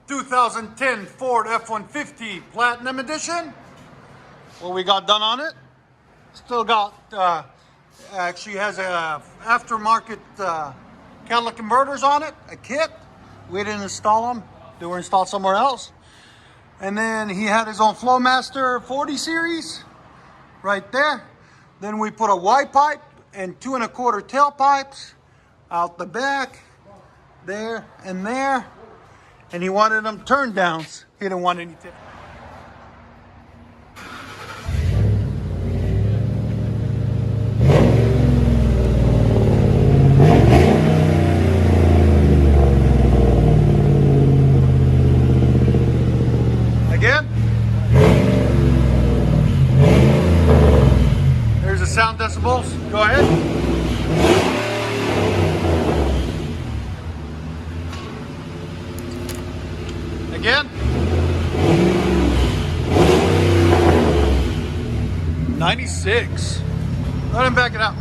2010 Ford F-150 Platinum Edition. What we got done on it? Still got, actually has a aftermarket catalytic converters on it, a kit. We didn't install them. They were installed somewhere else. And then he had his own FLOWMASTER 40 series right there. Then we put a Y pipe and 2 1/4 tailpipes out the back, there and there. And he wanted them turn downs. He didn't want any tip. Again. There's the sound decibels. Go ahead. Again. 96. Let him back it out.